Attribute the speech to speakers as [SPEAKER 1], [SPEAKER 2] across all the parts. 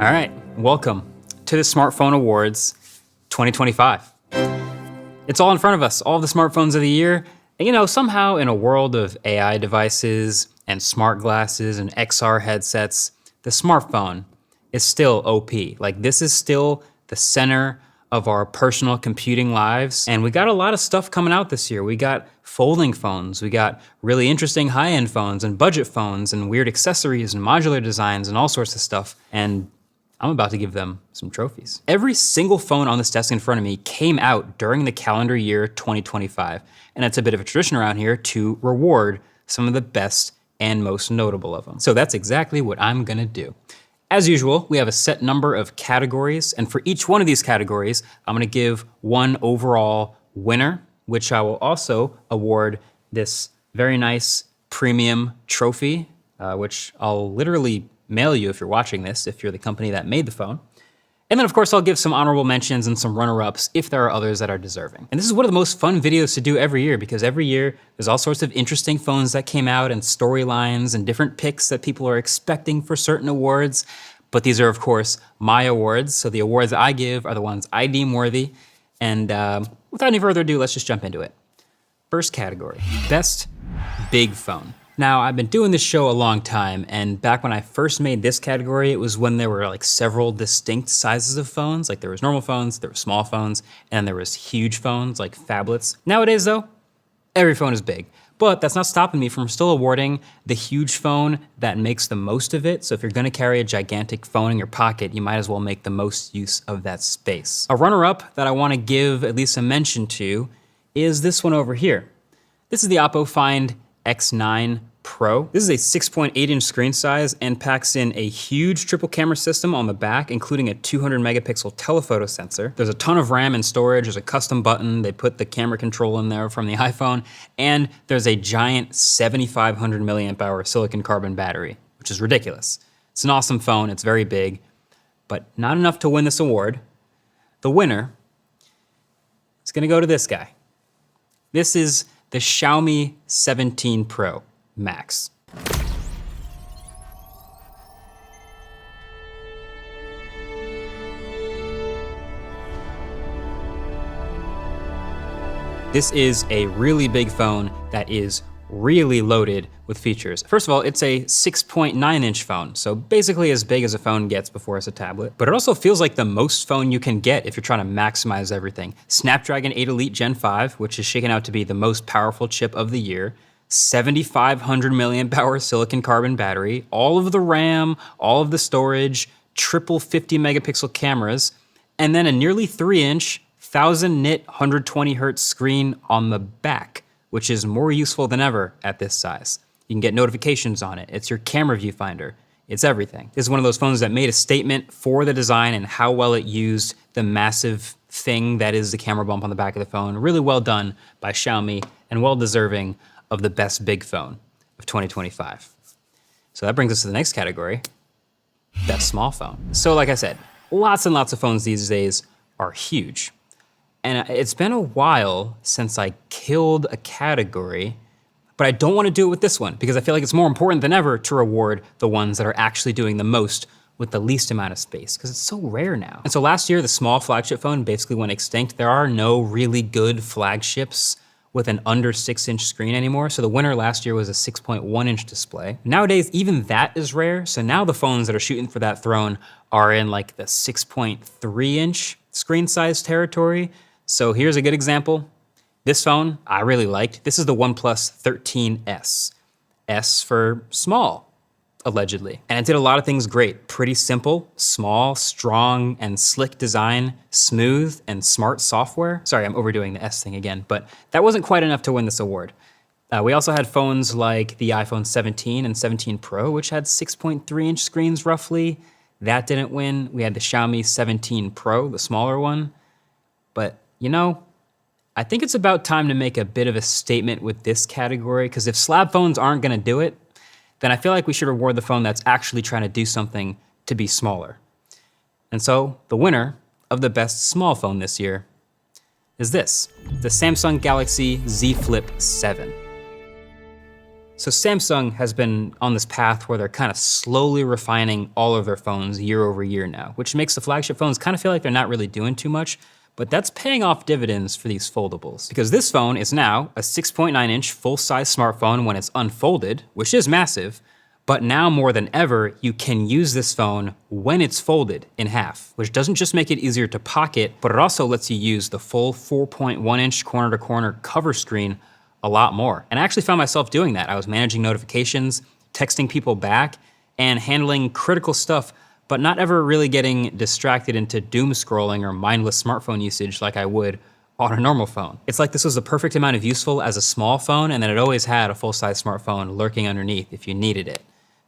[SPEAKER 1] All right, welcome to the Smartphone Awards 2025. It's all in front of us, all the smartphones of the year. And you know, somehow in a world of AI devices and smart glasses and XR headsets, the smartphone is still OP. Like, this is still the center of our personal computing lives. And we got a lot of stuff coming out this year. We got folding phones, we got really interesting high-end phones and budget phones and weird accessories and modular designs and all sorts of stuff. And I'm about to give them some trophies. Every single phone on this desk in front of me came out during the calendar year 2025. And it's a bit of a tradition around here to reward some of the best and most notable of them. So that's exactly what I'm gonna do. As usual, we have a set number of categories, and for each one of these categories, I'm gonna give one overall winner, which I will also award this very nice premium trophy, which I'll literally mail you if you're watching this, if you're the company that made the phone. And then of course I'll give some honorable mentions and some runner-ups if there are others that are deserving. And this is one of the most fun videos to do every year, because every year there's all sorts of interesting phones that came out and storylines and different picks that people are expecting for certain awards. But these are of course my awards, so the awards I give are the ones I deem worthy. And without any further ado, let's just jump into it. First category, best big phone. Now, I've been doing this show a long time, and back when I first made this category, it was when there were like several distinct sizes of phones. Like there was normal phones, there were small phones, and there was huge phones like phablets. Nowadays though, every phone is big. But that's not stopping me from still awarding the huge phone that makes the most of it. So if you're gonna carry a gigantic phone in your pocket, you might as well make the most use of that space. A runner-up that I wanna give at least a mention to is this one over here. This is the Oppo Find X9 Pro. This is a 6.8-inch screen size and packs in a huge triple camera system on the back, including a 200 megapixel telephoto sensor. There's a ton of RAM and storage, there's a custom button, they put the camera control in there from the iPhone, and there's a giant 7,500 milliamp hour silicon carbon battery, which is ridiculous. It's an awesome phone, it's very big, but not enough to win this award. The winner is gonna go to this guy. This is the Xiaomi 17 Pro Max. This is a really big phone that is really loaded with features. First of all, it's a 6.9-inch phone, so basically as big as a phone gets before it's a tablet. But it also feels like the most phone you can get if you're trying to maximize everything. Snapdragon 8 Elite Gen 5, which is shaken out to be the most powerful chip of the year, 7,500 milliamp hour silicon carbon battery, all of the RAM, all of the storage, triple 50 megapixel cameras, and then a nearly 3-inch, 1000 nit, 120 hertz screen on the back, which is more useful than ever at this size. You can get notifications on it. It's your camera viewfinder. It's everything. This is one of those phones that made a statement for the design and how well it used the massive thing that is the camera bump on the back of the phone. Really well done by Xiaomi and well deserving of the best big phone of 2025. So that brings us to the next category, best small phone. So like I said, lots and lots of phones these days are huge. And it's been a while since I killed a category, but I don't want to do it with this one because I feel like it's more important than ever to reward the ones that are actually doing the most with the least amount of space, because it's so rare now. And so last year, the small flagship phone basically went extinct. There are no really good flagships with an under 6-inch screen anymore. So the winner last year was a 6.1-inch display. Nowadays, even that is rare. So now the phones that are shooting for that throne are in like the 6.3-inch screen size territory. So here's a good example. This phone I really liked. This is the OnePlus 13S. S for small, allegedly. And it did a lot of things great. Pretty simple, small, strong, and slick design, smooth and smart software. Sorry, I'm overdoing the S thing again, but that wasn't quite enough to win this award. We also had phones like the iPhone 17 and 17 Pro, which had 6.3-inch screens roughly. That didn't win. We had the Xiaomi 17 Pro, the smaller one. But you know, I think it's about time to make a bit of a statement with this category, because if slab phones aren't gonna do it, then I feel like we should reward the phone that's actually trying to do something to be smaller. And so the winner of the best small phone this year is this, the Samsung Galaxy Z Flip 7. So Samsung has been on this path where they're kind of slowly refining all of their phones year over year now, which makes the flagship phones kind of feel like they're not really doing too much, but that's paying off dividends for these foldables. Because this phone is now a 6.9-inch full-size smartphone when it's unfolded, which is massive, but now more than ever, you can use this phone when it's folded in half, which doesn't just make it easier to pocket, but it also lets you use the full 4.1-inch corner-to-corner cover screen a lot more. And I actually found myself doing that. I was managing notifications, texting people back, and handling critical stuff, but not ever really getting distracted into doom scrolling or mindless smartphone usage like I would on a normal phone. It's like this was the perfect amount of useful as a small phone, and then it always had a full-size smartphone lurking underneath if you needed it.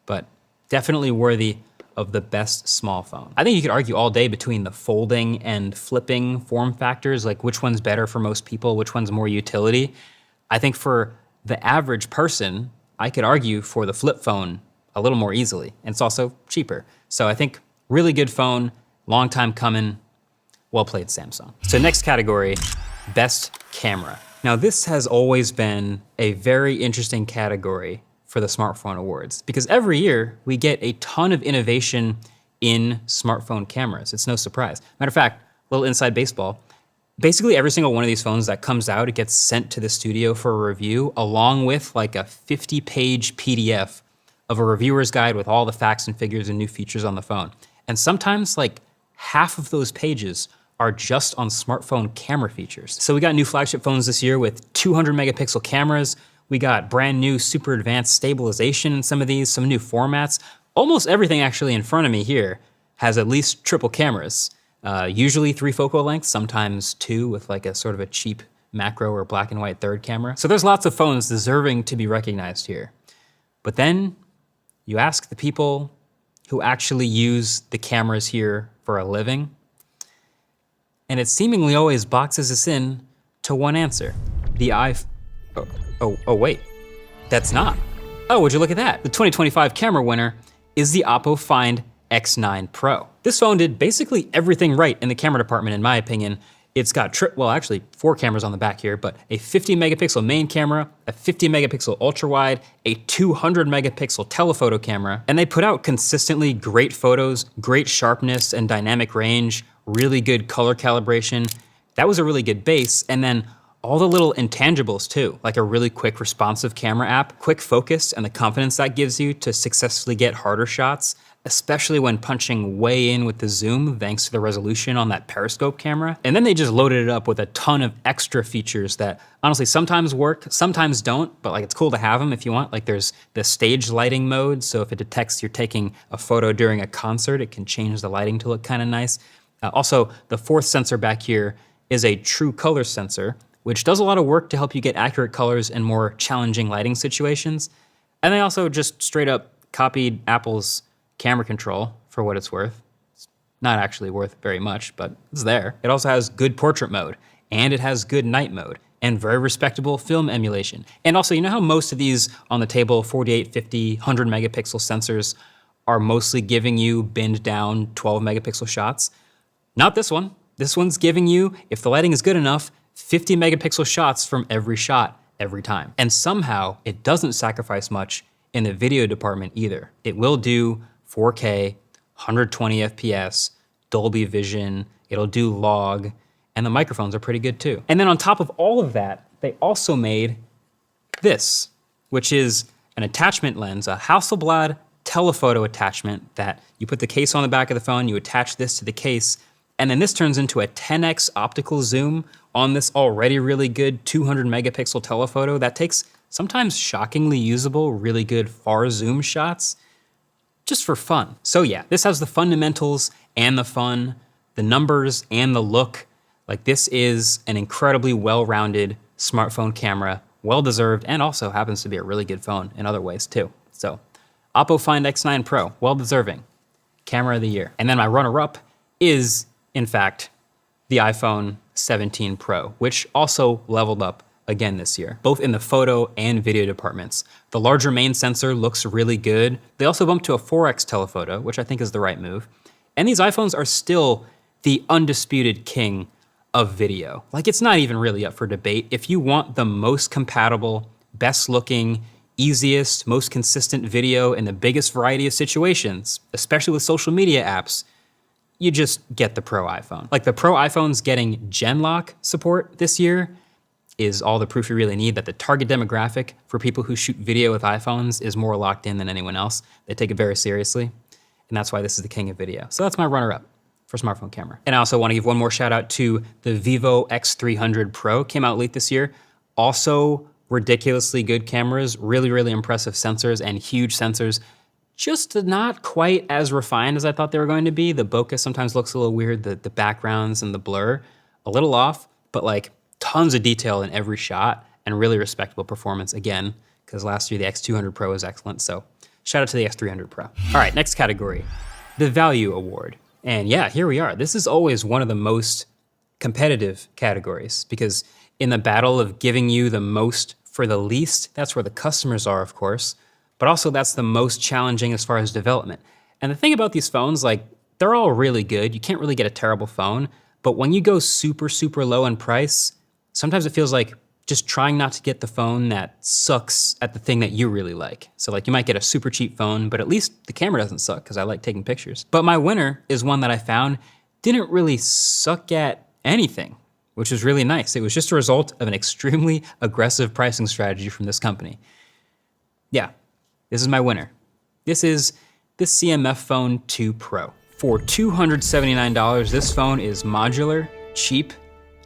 [SPEAKER 1] But definitely worthy of the best small phone. I think you could argue all day between the folding and flipping form factors, like which one's better for most people, which one's more utility. I think for the average person, I could argue for the flip phone a little more easily, and it's also cheaper. So I think really good phone, long time coming, well played Samsung. So next category, best camera. Now this has always been a very interesting category for the Smartphone Awards, because every year we get a ton of innovation in smartphone cameras. It's no surprise. Matter of fact, little inside baseball, basically every single one of these phones that comes out, it gets sent to the studio for a review, along with like a 50-page PDF of a reviewer's guide with all the facts and figures and new features on the phone. And sometimes like half of those pages are just on smartphone camera features. So we got new flagship phones this year with 200 megapixel cameras. We got brand new super advanced stabilization in some of these, some new formats. Almost everything actually in front of me here has at least triple cameras. Usually 3 focal lengths, sometimes 2 with like a sort of a cheap macro or black and white third camera. So there's lots of phones deserving to be recognized here. But then you ask the people who actually use the cameras here for a living, and it seemingly always boxes us in to one answer. The Oh, wait, that's not. Oh, would you look at that? The 2025 camera winner is the Oppo Find X9 Pro. This phone did basically everything right in the camera department, in my opinion. It's got, actually 4 cameras on the back here, but a 50 megapixel main camera, a 50 megapixel ultra wide, a 200 megapixel telephoto camera, and they put out consistently great photos, great sharpness and dynamic range, really good color calibration. That was a really good base, and then all the little intangibles too, like a really quick responsive camera app, quick focus, and the confidence that gives you to successfully get harder shots, especially when punching way in with the zoom thanks to the resolution on that periscope camera. And then they just loaded it up with a ton of extra features that honestly sometimes work, sometimes don't, but like it's cool to have them if you want. Like there's the stage lighting mode, so if it detects you're taking a photo during a concert, it can change the lighting to look kind of nice. Also, the 4th sensor back here is a true color sensor, which does a lot of work to help you get accurate colors in more challenging lighting situations. And they also just straight up copied Apple's camera control for what it's worth. It's not actually worth very much, but it's there. It also has good portrait mode, and it has good night mode, and very respectable film emulation. And also, you know how most of these on the table, 48, 50, 100 megapixel sensors are mostly giving you binned down 12 megapixel shots? Not this one. This one's giving you, if the lighting is good enough, 50 megapixel shots from every shot, every time. And somehow, it doesn't sacrifice much in the video department either. It will do 4K, 120 FPS, Dolby Vision, it'll do log, and the microphones are pretty good too. And then on top of all of that, they also made this, which is an attachment lens, a Hasselblad telephoto attachment that you put the case on the back of the phone, you attach this to the case, and then this turns into a 10x optical zoom on this already really good 200 megapixel telephoto that takes sometimes shockingly usable, really good far zoom shots just for fun. So yeah, this has the fundamentals and the fun, the numbers and the look. Like this is an incredibly well-rounded smartphone camera, well-deserved, and also happens to be a really good phone in other ways too. So Oppo Find X9 Pro, well-deserving, camera of the year. And then my runner-up is, in fact, the iPhone 17 Pro, which also leveled up again this year, both in the photo and video departments. The larger main sensor looks really good. They also bumped to a 4x telephoto, which I think is the right move. And these iPhones are still the undisputed king of video. Like it's not even really up for debate. If you want the most compatible, best looking, easiest, most consistent video in the biggest variety of situations, especially with social media apps, you just get the Pro iPhone. Like the Pro iPhone's getting Genlock support this year is all the proof you really need that the target demographic for people who shoot video with iPhones is more locked in than anyone else. They take it very seriously, and that's why this is the king of video. So that's my runner-up for smartphone camera. And I also want to give one more shout out to the Vivo X300 Pro, came out late this year. Also ridiculously good cameras, really, really impressive sensors and huge sensors. Just not quite as refined as I thought they were going to be. The bokeh sometimes looks a little weird, the backgrounds and the blur, a little off, but like tons of detail in every shot and really respectable performance again, because last year the X200 Pro was excellent, so shout out to the X300 Pro. All right, next category, the Value Award. And yeah, here we are. This is always one of the most competitive categories because in the battle of giving you the most for the least, that's where the customers are, of course, but also that's the most challenging as far as development. And the thing about these phones, like they're all really good. You can't really get a terrible phone, but when you go super, super low in price, sometimes it feels like just trying not to get the phone that sucks at the thing that you really like. So like you might get a super cheap phone, but at least the camera doesn't suck because I like taking pictures. But my winner is one that I found didn't really suck at anything, which is really nice. It was just a result of an extremely aggressive pricing strategy from this company. Yeah, this is my winner. This is the CMF Phone 2 Pro. For $279, this phone is modular, cheap,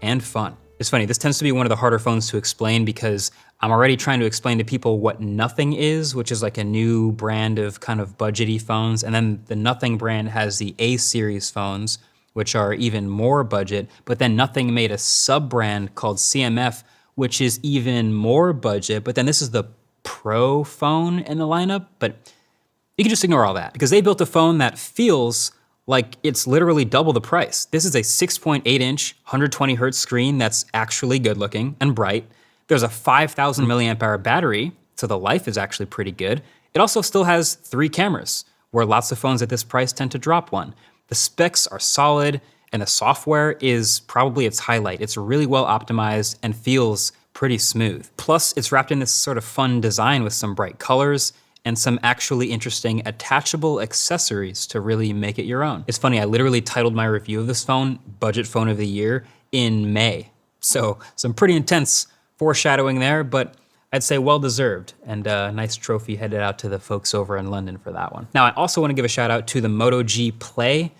[SPEAKER 1] and fun. It's funny, this tends to be one of the harder phones to explain because I'm already trying to explain to people what Nothing is, which is like a new brand of kind of budgety phones. And then the Nothing brand has the A series phones, which are even more budget, but then Nothing made a sub-brand called CMF, which is even more budget, but then this is the Pro phone in the lineup, but you can just ignore all that because they built a phone that feels like it's literally double the price. This is a 6.8-inch, 120 hertz screen that's actually good looking and bright. There's a 5,000 milliamp hour battery, so the life is actually pretty good. It also still has 3 cameras, where lots of phones at this price tend to drop one. The specs are solid, and the software is probably its highlight. It's really well optimized and feels pretty smooth. Plus, it's wrapped in this sort of fun design with some bright colors and some actually interesting attachable accessories to really make it your own. It's funny, I literally titled my review of this phone, Budget Phone of the Year, in May. So some pretty intense foreshadowing there, but I'd say well-deserved, and a nice trophy headed out to the folks over in London for that one. Now, I also want to give a shout out to the Moto G Play.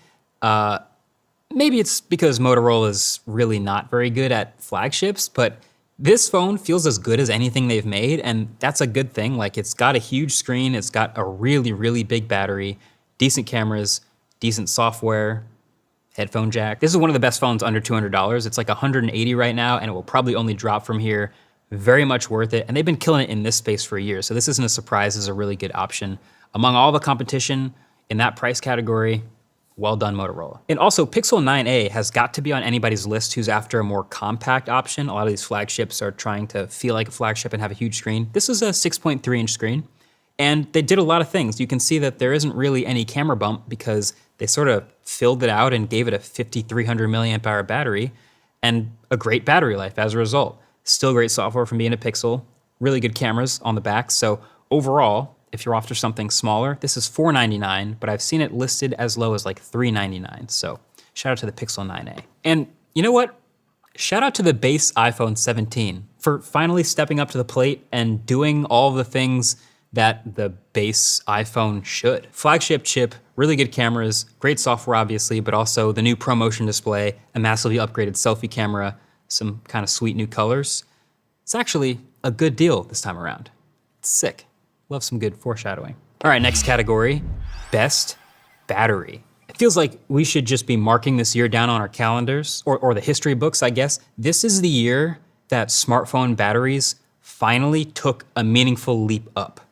[SPEAKER 1] Maybe it's because Motorola is really not very good at flagships, but this phone feels as good as anything they've made, and that's a good thing. Like, it's got a huge screen, it's got a really, really big battery, decent cameras, decent software, headphone jack. This is one of the best phones under $200. It's like $180 right now, and it will probably only drop from here. Very much worth it, and they've been killing it in this space for years, so this isn't a surprise. This is a really good option. Among all the competition in that price category, well done, Motorola. And also, Pixel 9a has got to be on anybody's list who's after a more compact option. A lot of these flagships are trying to feel like a flagship and have a huge screen. This is a 6.3-inch screen, and they did a lot of things. You can see that there isn't really any camera bump because they sort of filled it out and gave it a 5,300 milliamp hour battery and a great battery life as a result. Still great software from being a Pixel, really good cameras on the back. So overall, if you're after something smaller, this is $499, but I've seen it listed as low as like $399. So shout out to the Pixel 9a. And you know what? Shout out to the base iPhone 17 for finally stepping up to the plate and doing all the things that the base iPhone should. Flagship chip, really good cameras, great software obviously, but also the new ProMotion display, a massively upgraded selfie camera, some kind of sweet new colors. It's actually a good deal this time around. It's sick. Love some good foreshadowing. All right, next category, best battery. It feels like we should just be marking this year down on our calendars, or the history books, I guess. This is the year that smartphone batteries finally took a meaningful leap up.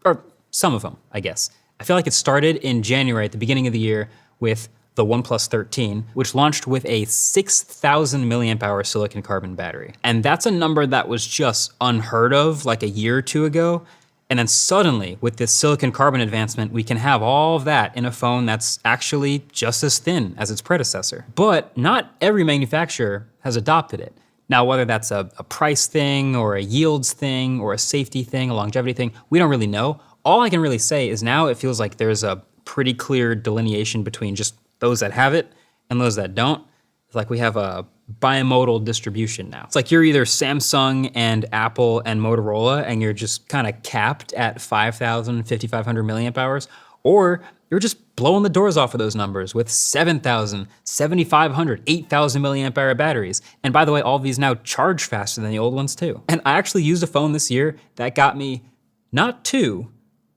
[SPEAKER 1] Or some of them, I guess. I feel like it started in January at the beginning of the year with the OnePlus 13, which launched with a 6,000 milliamp hour silicon carbon battery. And that's a number that was just unheard of like a year or two ago. And then suddenly, with this silicon carbon advancement, we can have all of that in a phone that's actually just as thin as its predecessor. But not every manufacturer has adopted it. Now, whether that's a price thing or a yields thing or a safety thing, a longevity thing, we don't really know. All I can really say is now it feels like there's a pretty clear delineation between just those that have it and those that don't. It's like we have a bimodal distribution now. It's like you're either Samsung and Apple and Motorola and you're just kind of capped at 5,000, 5,500 milliamp hours, or you're just blowing the doors off of those numbers with 7,000, 7,500, 8,000 milliamp hour batteries. And by the way, all these now charge faster than the old ones too. And I actually used a phone this year that got me not 2,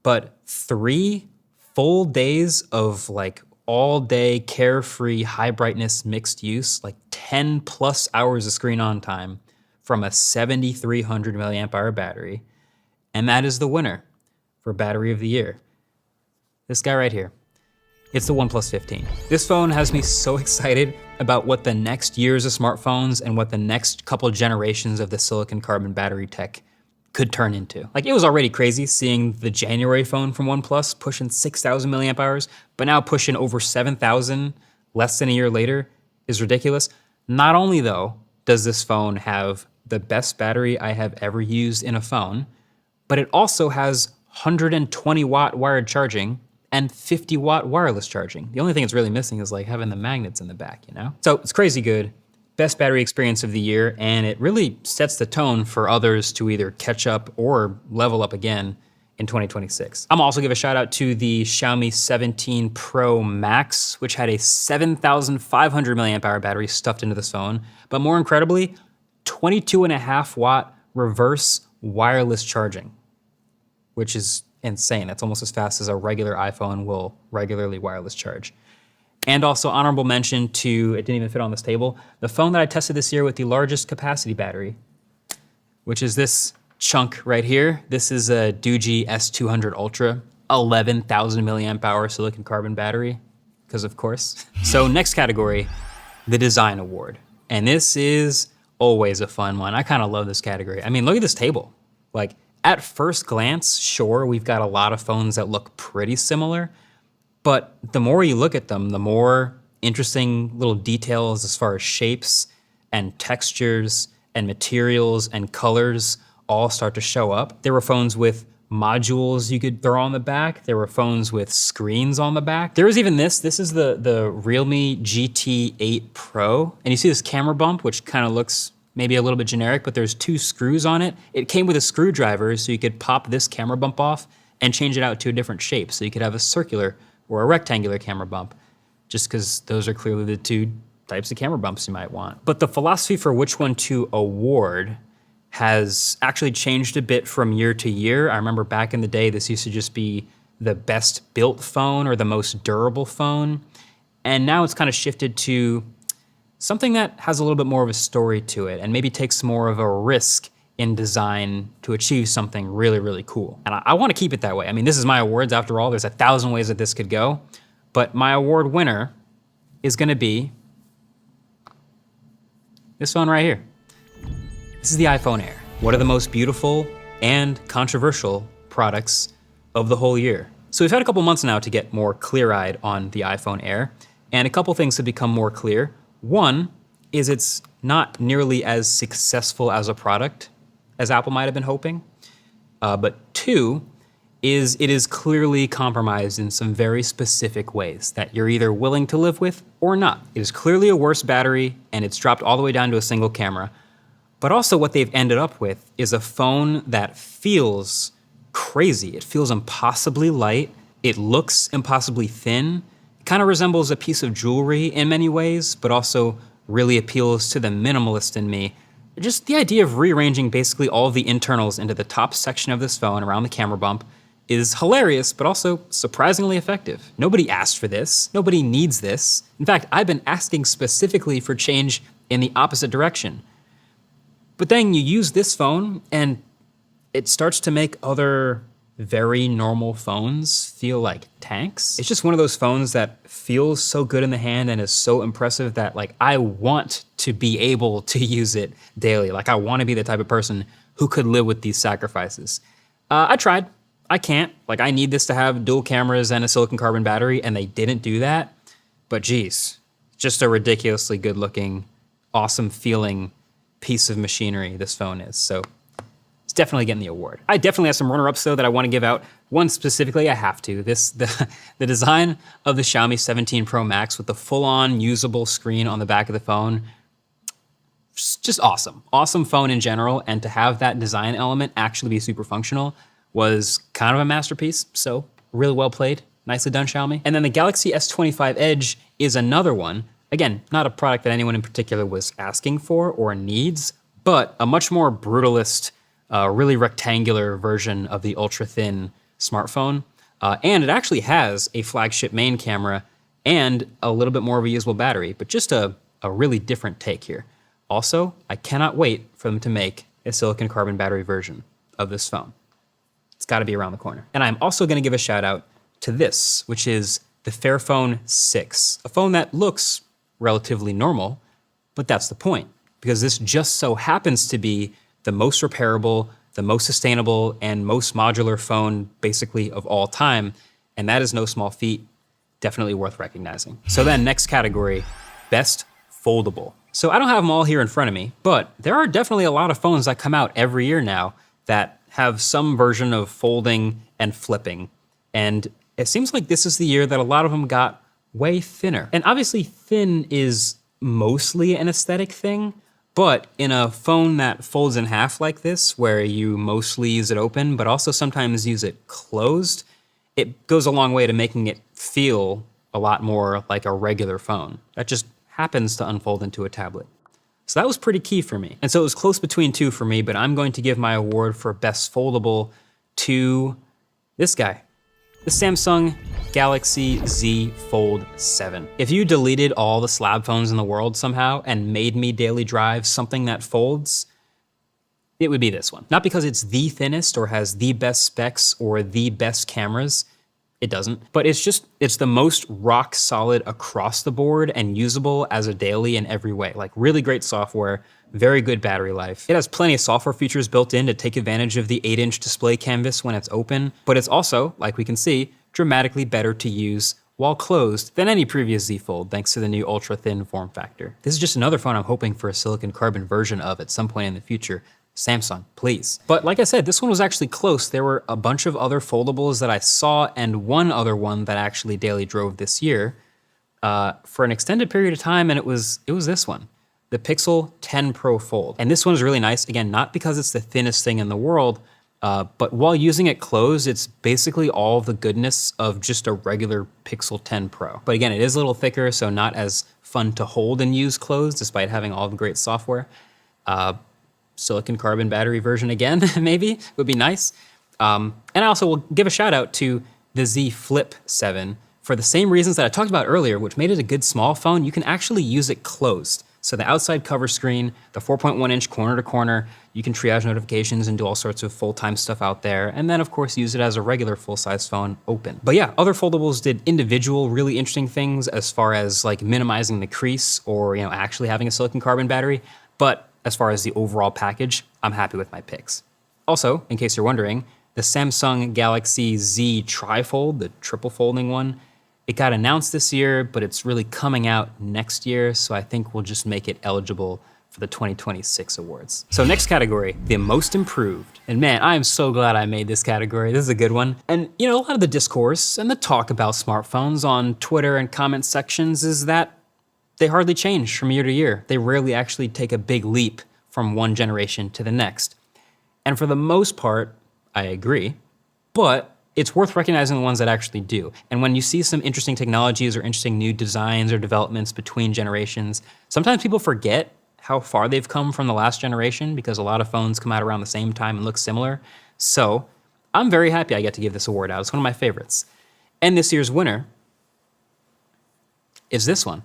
[SPEAKER 1] but 3 full days of like all day carefree high brightness mixed use, like 10 plus hours of screen on time from a 7,300 milliamp hour battery. And that is the winner for battery of the year. This guy right here. It's the OnePlus 15. This phone has me so excited about what the next years of smartphones and what the next couple generations of the silicon carbon battery tech could turn into. Like, it was already crazy seeing the January phone from OnePlus pushing 6,000 milliamp hours, but now pushing over 7,000 less than a year later is ridiculous. Not only though does this phone have the best battery I have ever used in a phone, but it also has 120 watt wired charging and 50 watt wireless charging. The only thing it's really missing is like having the magnets in the back, you know? So it's crazy good. Best battery experience of the year, and it really sets the tone for others to either catch up or level up again in 2026. I'm also give a shout out to the Xiaomi 17 Pro Max, which had a 7,500 milliamp hour battery stuffed into this phone, but more incredibly, 22.5 watt reverse wireless charging, which is insane. That's almost as fast as a regular iPhone will regularly wireless charge. And also honorable mention to, it didn't even fit on this table, the phone that I tested this year with the largest capacity battery, which is this chunk right here. This is a Doogee S200 Ultra, 11,000 milliamp hour silicon carbon battery, because of course. So next category, the design award. And this is always a fun one. I kind of love this category. I mean, look at this table. Like, at first glance, sure, we've got a lot of phones that look pretty similar, but the more you look at them, the more interesting little details as far as shapes and textures and materials and colors all start to show up. There were phones with modules you could throw on the back. There were phones with screens on the back. There was even this. This is the Realme GT8 Pro. And you see this camera bump, which kind of looks maybe a little bit generic, but there's 2 screws on it. It came with a screwdriver, so you could pop this camera bump off and change it out to a different shape. So you could have a circular or a rectangular camera bump, just because those are clearly the 2 types of camera bumps you might want. But the philosophy for which one to award has actually changed a bit from year to year. I remember back in the day, this used to just be the best built phone or the most durable phone. And now it's kind of shifted to something that has a little bit more of a story to it and maybe takes more of a risk in design to achieve something really, really cool. And I want to keep it that way. I mean, this is my awards after all. There's 1,000 ways that this could go. But my award winner is going to be this phone right here. This is the iPhone Air. One of the most beautiful and controversial products of the whole year. So we've had a couple months now to get more clear-eyed on the iPhone Air, and a couple things have become more clear. One is it's not nearly as successful as a product as Apple might have been hoping. But 2 is it is clearly compromised in some very specific ways that you're either willing to live with or not. It is clearly a worse battery, and it's dropped all the way down to a single camera. But also what they've ended up with is a phone that feels crazy. It feels impossibly light. It looks impossibly thin. It kind of resembles a piece of jewelry in many ways, but also really appeals to the minimalist in me. Just the idea of rearranging basically all of the internals into the top section of this phone around the camera bump is hilarious, but also surprisingly effective. Nobody asked for this. Nobody needs this. In fact, I've been asking specifically for change in the opposite direction. But then you use this phone and it starts to make other very normal phones feel like tanks. It's just one of those phones that feels so good in the hand and is so impressive that like I want to be able to use it daily. Like I want to be the type of person who could live with these sacrifices. I tried. I can't. Like I need this to have dual cameras and a silicon carbon battery, and they didn't do that. But geez, just a ridiculously good looking, awesome feeling piece of machinery this phone is. So it's definitely getting the award. I definitely have some runner-ups though that I want to give out. One specifically, I have to. The design of the Xiaomi 17 Pro Max with the full-on usable screen on the back of the phone, just awesome. Awesome phone in general, and to have that design element actually be super functional was kind of a masterpiece. So really well played. Nicely done, Xiaomi. And then the Galaxy S25 Edge is another one. Again, not a product that anyone in particular was asking for or needs, but a much more brutalist, really rectangular version of the ultra-thin smartphone. And it actually has a flagship main camera and a little bit more of a usable battery, but just a really different take here. Also, I cannot wait for them to make a silicon carbon battery version of this phone. It's gotta be around the corner. And I'm also gonna give a shout out to this, which is the Fairphone 6, a phone that looks relatively normal, but that's the point, because this just so happens to be the most repairable, the most sustainable, and most modular phone basically of all time, and that is no small feat, definitely worth recognizing. So then next category, best foldable. So I don't have them all here in front of me, but there are definitely a lot of phones that come out every year now that have some version of folding and flipping, and it seems like this is the year that a lot of them got way thinner. And obviously thin is mostly an aesthetic thing, but in a phone that folds in half like this, where you mostly use it open, but also sometimes use it closed, it goes a long way to making it feel a lot more like a regular phone that just happens to unfold into a tablet. So that was pretty key for me. And so it was close between two for me, but I'm going to give my award for best foldable to this guy, the Samsung Galaxy Z Fold 7. If you deleted all the slab phones in the world somehow and made me daily drive something that folds, it would be this one. Not because it's the thinnest or has the best specs or the best cameras, it doesn't, but it's the most rock solid across the board and usable as a daily in every way. Like really great software, very good battery life. It has plenty of software features built in to take advantage of the 8-inch display canvas when it's open, but it's also, like we can see, dramatically better to use while closed than any previous Z Fold, thanks to the new ultra-thin form factor. This is just another phone I'm hoping for a silicon carbon version of at some point in the future. Samsung, please. But like I said, this one was actually close. There were a bunch of other foldables that I saw and one other one that actually daily drove this year for an extended period of time, and it was this one, the Pixel 10 Pro Fold. And this one's really nice, again, not because it's the thinnest thing in the world, but while using it closed, it's basically all the goodness of just a regular Pixel 10 Pro. But again, it is a little thicker, so not as fun to hold and use closed, despite having all the great software. Silicon carbon battery version again, maybe, would be nice. And I also will give a shout out to the Z Flip 7 for the same reasons that I talked about earlier, which made it a good small phone. You can actually use it closed. So the outside cover screen, the 4.1-inch corner to corner, you can triage notifications and do all sorts of full-time stuff out there. And then of course use it as a regular full-size phone open. But yeah, other foldables did individual really interesting things as far as like minimizing the crease or actually having a silicon carbon battery. But as far as the overall package, I'm happy with my picks. Also, in case you're wondering, the Samsung Galaxy Z Trifold, the triple folding one, it got announced this year, but it's really coming out next year, so I think we'll just make it eligible for the 2026 awards. So next category, the most improved. And man, I am so glad I made this category. This is a good one. And a lot of the discourse and the talk about smartphones on Twitter and comment sections is that they hardly change from year to year. They rarely actually take a big leap from one generation to the next. And for the most part, I agree, but it's worth recognizing the ones that actually do. And when you see some interesting technologies or interesting new designs or developments between generations, sometimes people forget how far they've come from the last generation because a lot of phones come out around the same time and look similar. So I'm very happy I get to give this award out. It's one of my favorites. And this year's winner is this one.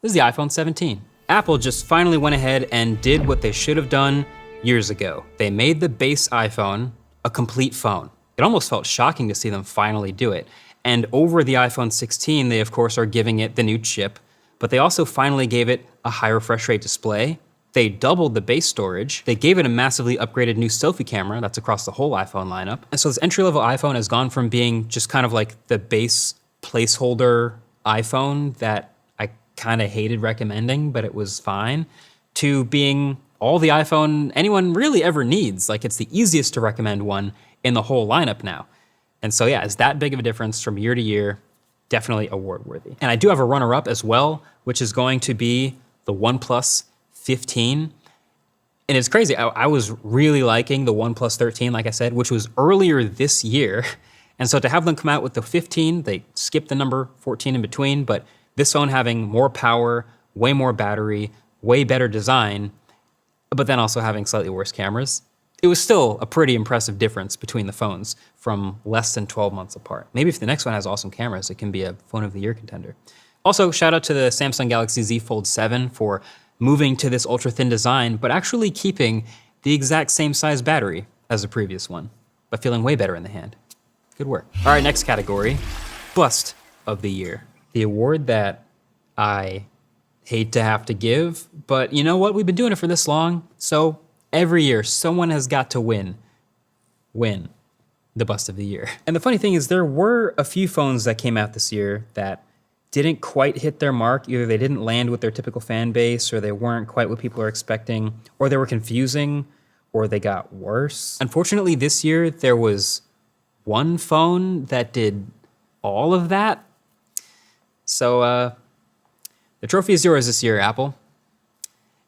[SPEAKER 1] This is the iPhone 17. Apple just finally went ahead and did what they should have done years ago. They made the base iPhone a complete phone. It almost felt shocking to see them finally do it. And over the iPhone 16, they of course are giving it the new chip, but they also finally gave it a high refresh rate display. They doubled the base storage. They gave it a massively upgraded new selfie camera that's across the whole iPhone lineup. And so this entry-level iPhone has gone from being just kind of like the base placeholder iPhone that I kind of hated recommending, but it was fine, to being all the iPhone anyone really ever needs. Like, it's the easiest to recommend one in the whole lineup now. And so yeah, it's that big of a difference from year to year. Definitely award worthy. And I do have a runner-up as well, which is going to be the OnePlus 15. And it's crazy. I was really liking the OnePlus 13, like I said, which was earlier this year. And so to have them come out with the 15, they skipped the number 14 in between, but this phone having more power, way more battery, way better design, but then also having slightly worse cameras. It was still a pretty impressive difference between the phones from less than 12 months apart. Maybe if the next one has awesome cameras, it can be a phone of the year contender. Also, shout out to the Samsung Galaxy Z Fold 7 for moving to this ultra-thin design, but actually keeping the exact same size battery as the previous one, but feeling way better in the hand. Good work. All right, next category, Bust of the Year. The award that I hate to have to give, but you know what? We've been doing it for this long, so every year someone has got to win the Bust of the Year. And the funny thing is there were a few phones that came out this year that didn't quite hit their mark. Either they didn't land with their typical fan base, or they weren't quite what people are expecting, or they were confusing, or they got worse. Unfortunately, this year there was one phone that did all of that. So the trophy is yours this year, Apple.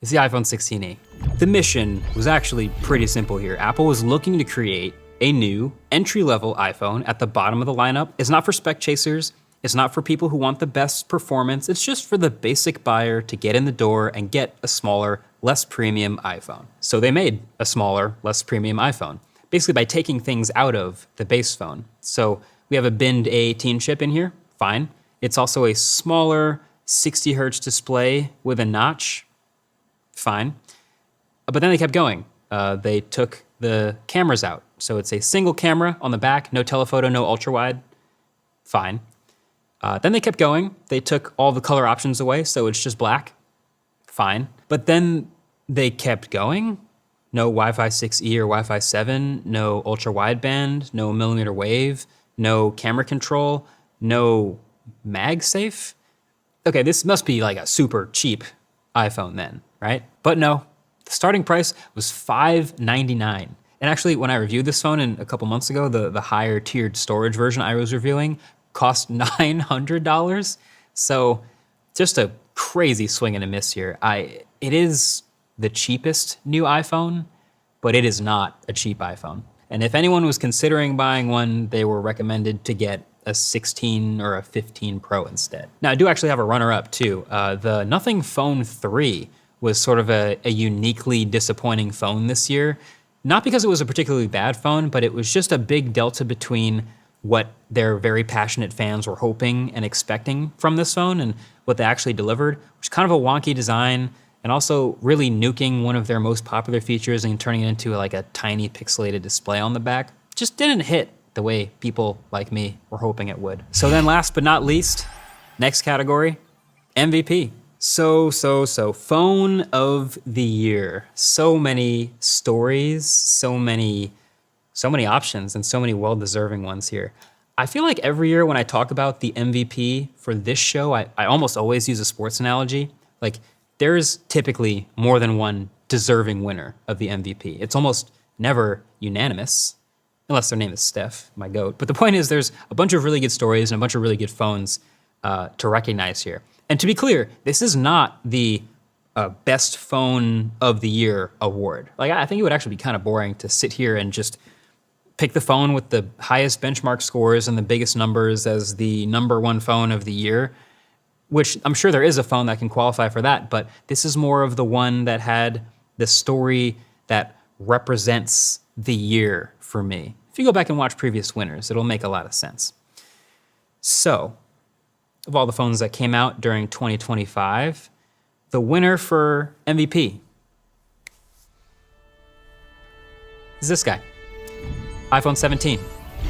[SPEAKER 1] It's the iPhone 16e. The mission was actually pretty simple here. Apple was looking to create a new entry-level iPhone at the bottom of the lineup. It's not for spec chasers. It's not for people who want the best performance. It's just for the basic buyer to get in the door and get a smaller, less premium iPhone. So they made a smaller, less premium iPhone, basically by taking things out of the base phone. So we have a binned A18 chip in here, fine. It's also a smaller 60 hertz display with a notch, fine. But then they kept going. They took the cameras out. So it's a single camera on the back, no telephoto, no ultra wide, fine. Then they kept going. They took all the color options away, so it's just black, fine. But then they kept going. No Wi-Fi 6E or Wi-Fi 7, no ultra wideband, no millimeter wave, no camera control, no MagSafe. Okay, this must be like a super cheap iPhone then, right? But no, the starting price was $599. And actually, when I reviewed this phone a couple months ago, the higher tiered storage version I was reviewing cost $900. So just a crazy swing and a miss here. It is the cheapest new iPhone, but it is not a cheap iPhone. And if anyone was considering buying one, they were recommended to get a 16 or a 15 Pro instead. Now, I do actually have a runner-up too. The Nothing Phone 3 was sort of a uniquely disappointing phone this year. Not because it was a particularly bad phone, but it was just a big delta between what their very passionate fans were hoping and expecting from this phone and what they actually delivered, which is kind of a wonky design and also really nuking one of their most popular features and turning it into like a tiny pixelated display on the back. Just didn't hit the way people like me were hoping it would. So then last but not least, next category, MVP. So, phone of the year. So many stories, so many options, and so many well-deserving ones here. I feel like every year when I talk about the MVP for this show, I almost always use a sports analogy. Like, there's typically more than one deserving winner of the MVP. It's almost never unanimous, unless their name is Steph, my GOAT. But the point is there's a bunch of really good stories and a bunch of really good phones to recognize here. And to be clear, this is not the best phone of the year award. Like, I think it would actually be kind of boring to sit here and just pick the phone with the highest benchmark scores and the biggest numbers as the number one phone of the year, which I'm sure there is a phone that can qualify for that, but this is more of the one that had the story that represents the year for me. If you go back and watch previous winners, it'll make a lot of sense. So, of all the phones that came out during 2025, the winner for MVP is this guy. iPhone 17.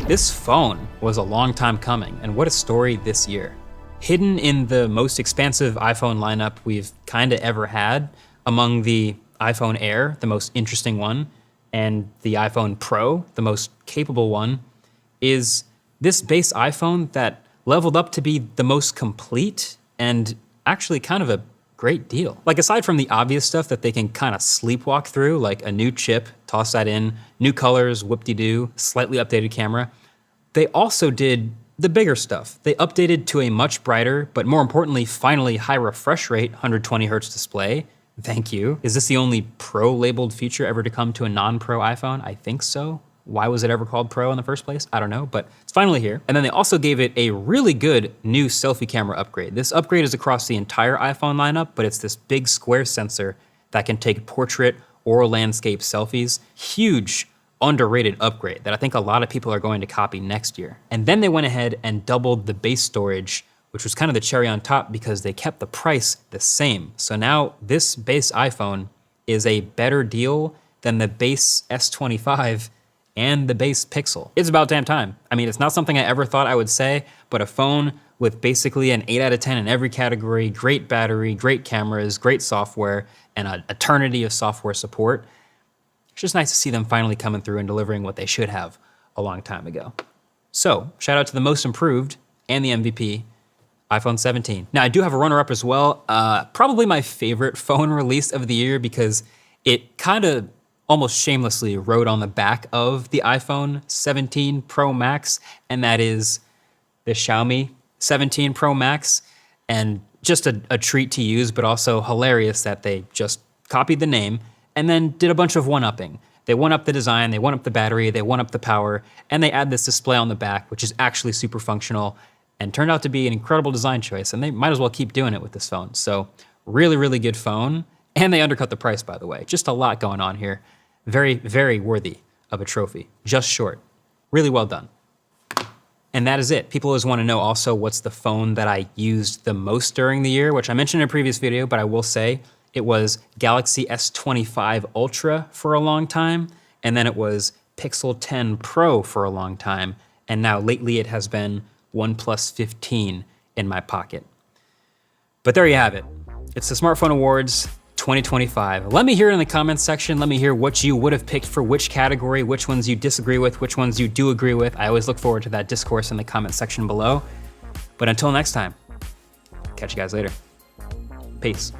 [SPEAKER 1] This phone was a long time coming, and what a story this year. Hidden in the most expansive iPhone lineup we've kinda ever had, among the iPhone Air, the most interesting one, and the iPhone Pro, the most capable one, is this base iPhone that leveled up to be the most complete and actually kind of a great deal. Like aside from the obvious stuff that they can kind of sleepwalk through, like a new chip, toss that in, new colors, whoop-de-doo, slightly updated camera, they also did the bigger stuff. They updated to a much brighter, but more importantly, finally high refresh rate, 120 hertz display. Thank you. Is this the only Pro labeled feature ever to come to a non-Pro iPhone? I think so. Why was it ever called Pro in the first place? I don't know, but it's finally here. And then they also gave it a really good new selfie camera upgrade. This upgrade is across the entire iPhone lineup, but it's this big square sensor that can take portrait or landscape selfies. Huge, underrated upgrade that I think a lot of people are going to copy next year. And then they went ahead and doubled the base storage, which was kind of the cherry on top because they kept the price the same. So now this base iPhone is a better deal than the base S25 and the base Pixel. It's about damn time. I mean, it's not something I ever thought I would say, but a phone with basically an 8 out of 10 in every category, great battery, great cameras, great software, and an eternity of software support. It's just nice to see them finally coming through and delivering what they should have a long time ago. So, shout out to the most improved and the MVP, iPhone 17. Now, I do have a runner-up as well. Probably my favorite phone release of the year because it kind of almost shamelessly rode on the back of the iPhone 17 Pro Max, and that is the Xiaomi 17 Pro Max. And just a treat to use, but also hilarious that they just copied the name and then did a bunch of one-upping. They one-up the design, they one-up the battery, they one-up the power, and they add this display on the back, which is actually super functional and turned out to be an incredible design choice, and they might as well keep doing it with this phone. So really, really good phone, and they undercut the price, by the way. Just a lot going on here. Very, very worthy of a trophy. Just short. Really well done. And that is it. People always want to know also what's the phone that I used the most during the year, which I mentioned in a previous video, but I will say it was Galaxy S25 Ultra for a long time, and then it was Pixel 10 Pro for a long time, and now lately it has been OnePlus 15 in my pocket. But there you have it. It's the Smartphone Awards 2025. Let me hear it in the comments section. Let me hear what you would have picked for which category, which ones you disagree with, which ones you do agree with. I always look forward to that discourse in the comment section below. But until next time, catch you guys later. Peace.